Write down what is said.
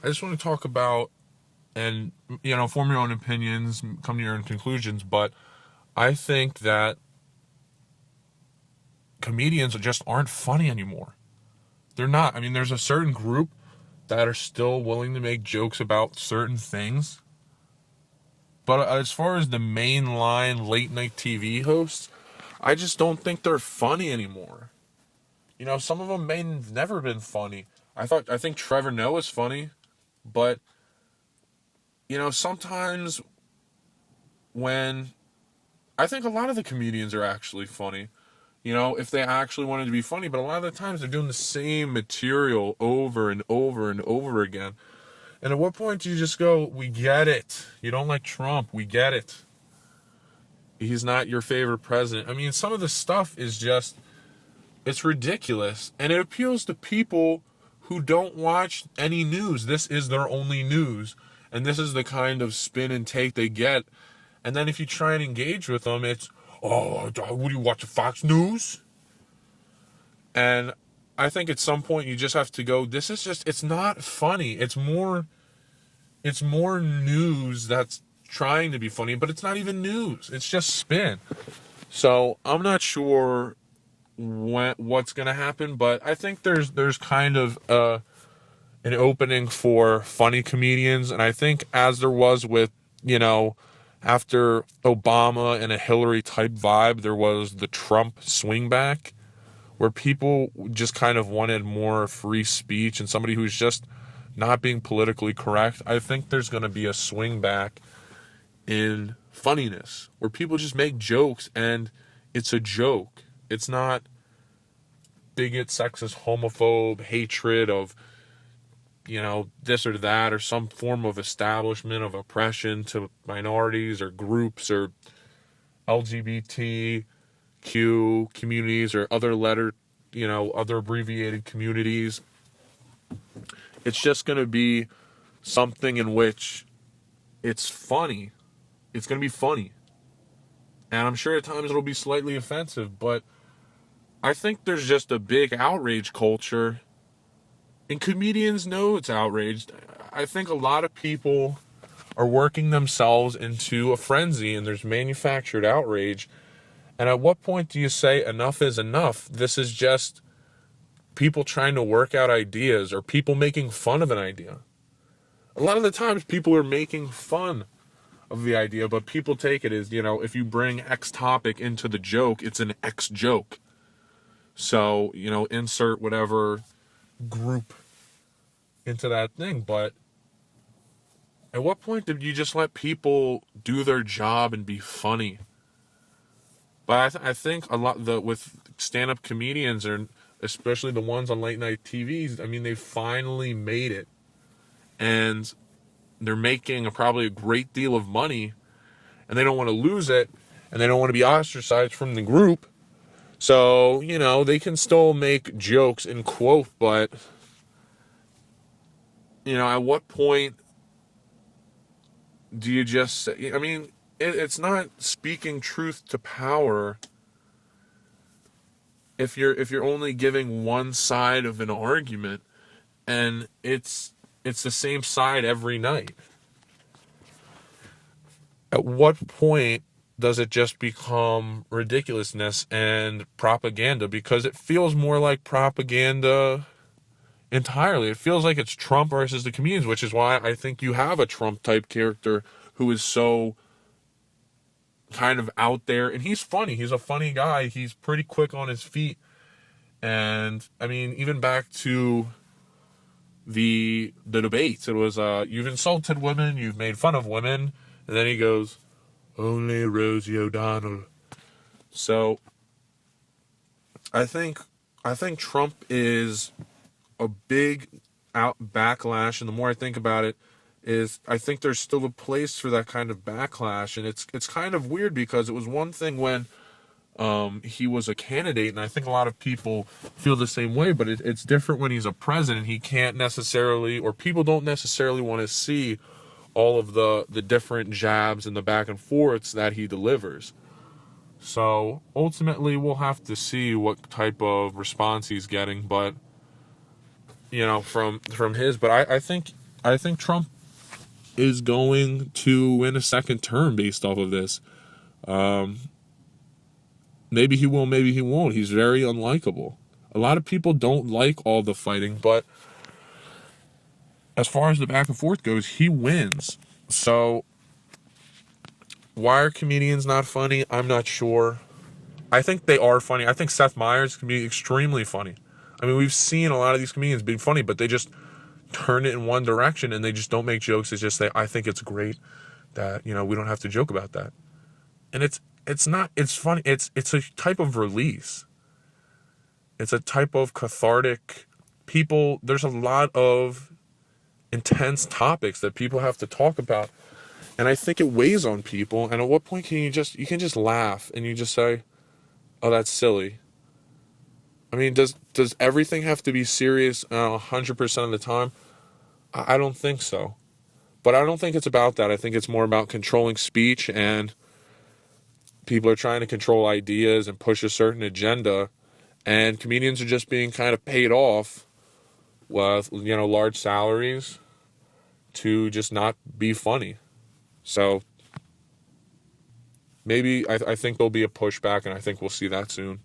I just want to talk about and form your own opinions, come to your own conclusions. But I think that comedians just aren't funny anymore. They're not. I mean, there's a certain group that are still willing to make jokes about certain things. But as far as the mainline late night TV hosts, I just don't think they're funny anymore. Some of them may have never been funny. I think Trevor Noah's funny, but sometimes when I think a lot of the comedians are actually funny. If they actually wanted to be funny, but a lot of the times they're doing the same material over and over and over again. And at what point do you just go, we get it. You don't like Trump, we get it. He's not your favorite president. I mean, some of the stuff is just, it's ridiculous. And it appeals to people who don't watch any news. This is their only news. And this is the kind of spin and take they get. And then if you try and engage with them, it's, oh, would you watch Fox News? And I think at some point you just have to go, this is just, it's not funny. It's more news that's trying to be funny, but it's not even news. It's just spin. So I'm not sure what's going to happen, but I think there's kind of an opening for funny comedians. And I think as there was with, after Obama and a Hillary type vibe, there was the Trump swing back where people just kind of wanted more free speech and somebody who's just not being politically correct. I think there's going to be a swing back in funniness where people just make jokes and it's a joke. It's not bigot, sexist, homophobe, hatred of, this or that, or some form of establishment of oppression to minorities or groups or LGBTQ communities or other abbreviated communities. It's just going to be something in which it's funny. It's going to be funny. And I'm sure at times it'll be slightly offensive, but I think there's just a big outrage culture. And comedians know it's outraged. I think a lot of people are working themselves into a frenzy and there's manufactured outrage. And at what point do you say enough is enough? This is just people trying to work out ideas or people making fun of an idea. A lot of the times people are making fun of the idea, but people take it as, if you bring X topic into the joke, it's an X joke. So, insert whatever group into that thing. But at what point did you just let people do their job and be funny? But I think a lot with stand-up comedians, or especially the ones on late night TVs, I mean, they finally made it. And they're making probably a great deal of money, and they don't want to lose it, and they don't want to be ostracized from the group. So, they can still make jokes and quote, but, at what point do you just say, I mean, it's not speaking truth to power if you're only giving one side of an argument, and it's the same side every night. At what point does it just become ridiculousness and propaganda? Because it feels more like propaganda entirely. It feels like it's Trump versus the comedians, which is why I think you have a Trump type character who is so kind of out there, and he's funny. He's a funny guy. He's pretty quick on his feet. And I mean, even back to the debates, it was you've insulted women, you've made fun of women, and then he goes, only Rosie O'Donnell. So I think Trump is a big backlash, and the more I think about it, is I think there's still a place for that kind of backlash, and it's kind of weird because it was one thing when he was a candidate, and I think a lot of people feel the same way, but it's different when he's a president. He can't necessarily, or people don't necessarily want to see all of the different jabs and the back and forths that he delivers. So ultimately we'll have to see what type of response he's getting, but from his, but I think I think Trump is going to win a second term based off of this. Maybe he will, maybe he won't. He's very unlikable. A lot of people don't like all the fighting, but as far as the back and forth goes, he wins. So why are comedians not funny? I'm not sure. I think they are funny. I think Seth Meyers can be extremely funny. I mean, we've seen a lot of these comedians being funny, but they just turn it in one direction and they just don't make jokes. It's just say, I think it's great that, we don't have to joke about that. And it's not, it's funny. It's a type of release. It's a type of cathartic there's a lot of intense topics that people have to talk about. And I think it weighs on people. And at what point can you can just laugh and you just say, oh, that's silly. I mean, does everything have to be serious 100% of the time? I don't think so. But I don't think it's about that. I think it's more about controlling speech, and people are trying to control ideas and push a certain agenda, and comedians are just being kind of paid off with, large salaries to just not be funny. So maybe I think there'll be a pushback, and I think we'll see that soon.